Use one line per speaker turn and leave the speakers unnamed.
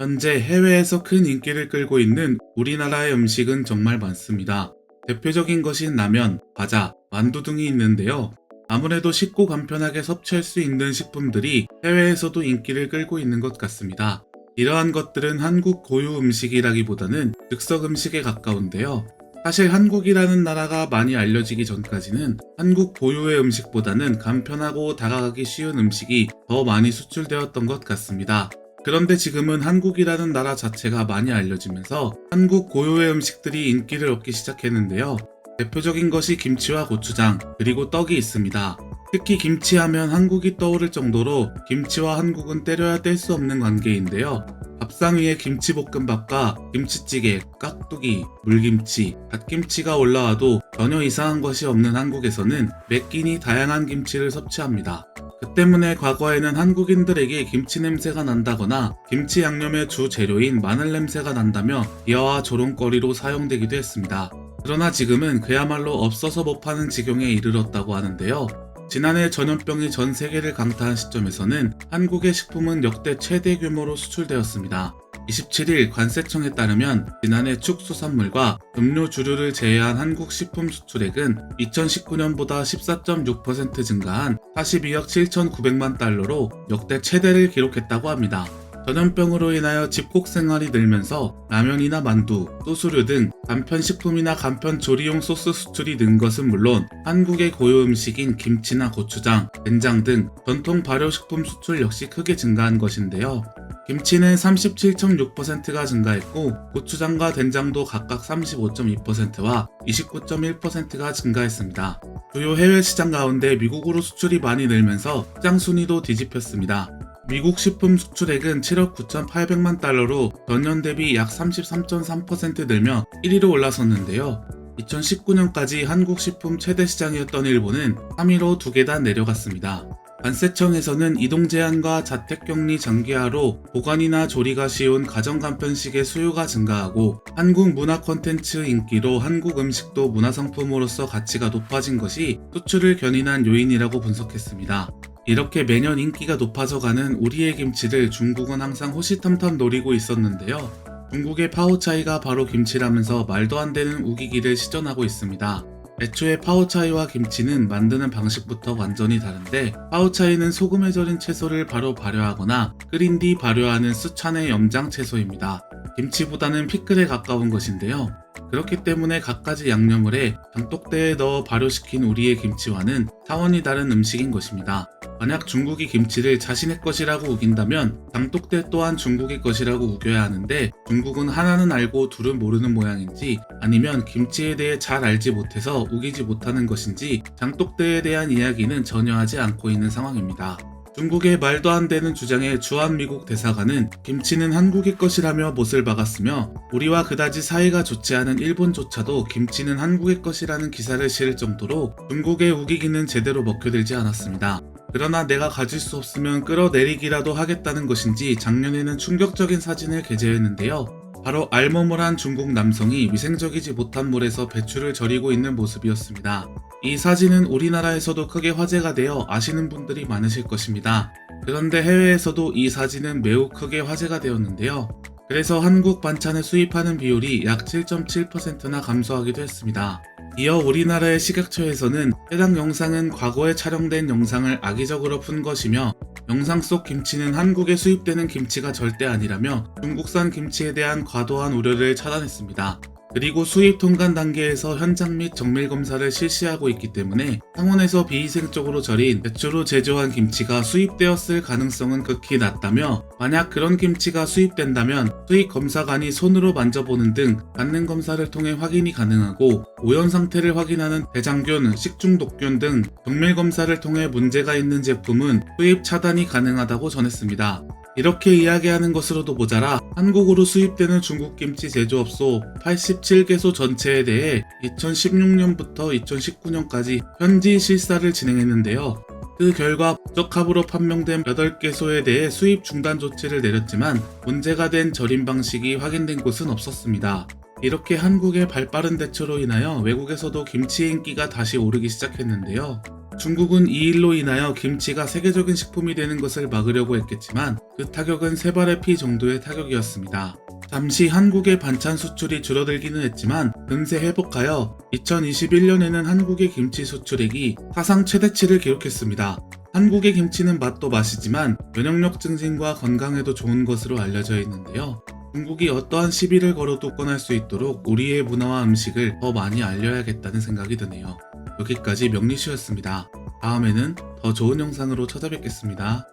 현재 해외에서 큰 인기를 끌고 있는 우리나라의 음식은 정말 많습니다. 대표적인 것인 라면, 과자, 만두 등이 있는데요. 아무래도 쉽고 간편하게 섭취할 수 있는 식품들이 해외에서도 인기를 끌고 있는 것 같습니다. 이러한 것들은 한국 고유 음식이라기보다는 즉석 음식에 가까운데요. 사실 한국이라는 나라가 많이 알려지기 전까지는 한국 고유의 음식보다는 간편하고 다가가기 쉬운 음식이 더 많이 수출되었던 것 같습니다. 그런데 지금은 한국이라는 나라 자체가 많이 알려지면서 한국 고유의 음식들이 인기를 얻기 시작했는데요. 대표적인 것이 김치와 고추장, 그리고 떡이 있습니다. 특히 김치하면 한국이 떠오를 정도로 김치와 한국은 때려야 뗄 수 없는 관계인데요. 밥상 위에 김치볶음밥과 김치찌개, 깍두기, 물김치, 갓김치가 올라와도 전혀 이상한 것이 없는 한국에서는 매 끼니 다양한 김치를 섭취합니다. 그 때문에 과거에는 한국인들에게 김치 냄새가 난다거나 김치 양념의 주 재료인 마늘 냄새가 난다며 비하와 조롱거리로 사용되기도 했습니다. 그러나 지금은 그야말로 없어서 못 파는 지경에 이르렀다고 하는데요. 지난해 전염병이 전 세계를 강타한 시점에서는 한국의 식품은 역대 최대 규모로 수출되었습니다. 27일 관세청에 따르면 지난해 축수산물과 음료 주류를 제외한 한국 식품 수출액은 2019년보다 14.6% 증가한 42억 7,900만 달러로 역대 최대를 기록했다고 합니다. 전염병으로 인하여 집콕 생활이 늘면서 라면이나 만두, 소스류 등 간편식품이나 간편조리용 소스 수출이 는 것은 물론 한국의 고유 음식인 김치나 고추장, 된장 등 전통 발효식품 수출 역시 크게 증가한 것인데요. 김치는 37.6%가 증가했고 고추장과 된장도 각각 35.2%와 29.1%가 증가했습니다. 주요 해외 시장 가운데 미국으로 수출이 많이 늘면서 시장 순위도 뒤집혔습니다. 미국 식품 수출액은 7억 9,800만 달러로 전년 대비 약 33.3% 늘며 1위로 올라섰는데요. 2019년까지 한국 식품 최대 시장이었던 일본은 3위로 2계단 내려갔습니다. 관세청에서는 이동 제한과 자택격리 장기화로 보관이나 조리가 쉬운 가정간편식의 수요가 증가하고 한국 문화 콘텐츠 인기로 한국 음식도 문화상품으로서 가치가 높아진 것이 수출을 견인한 요인이라고 분석했습니다. 이렇게 매년 인기가 높아져가는 우리의 김치를 중국은 항상 호시탐탐 노리고 있었는데요. 중국의 파오차이가 바로 김치라면서 말도 안 되는 우기기를 시전하고 있습니다. 애초에 파오차이와 김치는 만드는 방식부터 완전히 다른데 파오차이는 소금에 절인 채소를 바로 발효하거나 끓인 뒤 발효하는 수찬의 염장 채소입니다. 김치보다는 피클에 가까운 것인데요. 그렇기 때문에 갖가지 양념을 해 장독대에 넣어 발효시킨 우리의 김치와는 차원이 다른 음식인 것입니다. 만약 중국이 김치를 자신의 것이라고 우긴다면 장독대 또한 중국의 것이라고 우겨야 하는데 중국은 하나는 알고 둘은 모르는 모양인지 아니면 김치에 대해 잘 알지 못해서 우기지 못하는 것인지 장독대에 대한 이야기는 전혀 하지 않고 있는 상황입니다. 중국의 말도 안 되는 주장에 주한미국 대사관은 김치는 한국의 것이라며 못을 박았으며 우리와 그다지 사이가 좋지 않은 일본조차도 김치는 한국의 것이라는 기사를 실을 정도로 중국의 우기기는 제대로 먹혀들지 않았습니다. 그러나 내가 가질 수 없으면 끌어내리기라도 하겠다는 것인지 작년에는 충격적인 사진을 게재했는데요. 바로 알몸을 한 중국 남성이 위생적이지 못한 물에서 배추를 절이고 있는 모습이었습니다. 이 사진은 우리나라에서도 크게 화제가 되어 아시는 분들이 많으실 것입니다. 그런데 해외에서도 이 사진은 매우 크게 화제가 되었는데요. 그래서 한국 반찬을 수입하는 비율이 약 7.7%나 감소하기도 했습니다. 이어 우리나라의 식약처에서는 해당 영상은 과거에 촬영된 영상을 악의적으로 푼 것이며 영상 속 김치는 한국에 수입되는 김치가 절대 아니라며 중국산 김치에 대한 과도한 우려를 차단했습니다. 그리고 수입 통관 단계에서 현장 및 정밀 검사를 실시하고 있기 때문에 상온에서 비위생적으로 절인 배추로 제조한 김치가 수입되었을 가능성은 극히 낮다며 만약 그런 김치가 수입된다면 수입 검사관이 손으로 만져보는 등 받는 검사를 통해 확인이 가능하고 오염 상태를 확인하는 대장균, 식중독균 등 정밀 검사를 통해 문제가 있는 제품은 수입 차단이 가능하다고 전했습니다. 이렇게 이야기하는 것으로도 모자라 한국으로 수입되는 중국 김치 제조업소 87개소 전체에 대해 2016년부터 2019년까지 현지 실사를 진행했는데요. 그 결과 부적합으로 판명된 8개소에 대해 수입 중단 조치를 내렸지만 문제가 된 절임 방식이 확인된 곳은 없었습니다. 이렇게 한국의 발빠른 대처로 인하여 외국에서도 김치의 인기가 다시 오르기 시작했는데요. 중국은 이 일로 인하여 김치가 세계적인 식품이 되는 것을 막으려고 했겠지만 그 타격은 세 발의 피 정도의 타격이었습니다. 잠시 한국의 반찬 수출이 줄어들기는 했지만 금세 회복하여 2021년에는 한국의 김치 수출액이 사상 최대치를 기록했습니다. 한국의 김치는 맛도 맛이지만 면역력 증진과 건강에도 좋은 것으로 알려져 있는데요. 중국이 어떠한 시비를 걸어도 꺼낼 수 있도록 우리의 문화와 음식을 더 많이 알려야겠다는 생각이 드네요. 여기까지 명리슈였습니다. 다음에는 더 좋은 영상으로 찾아뵙겠습니다.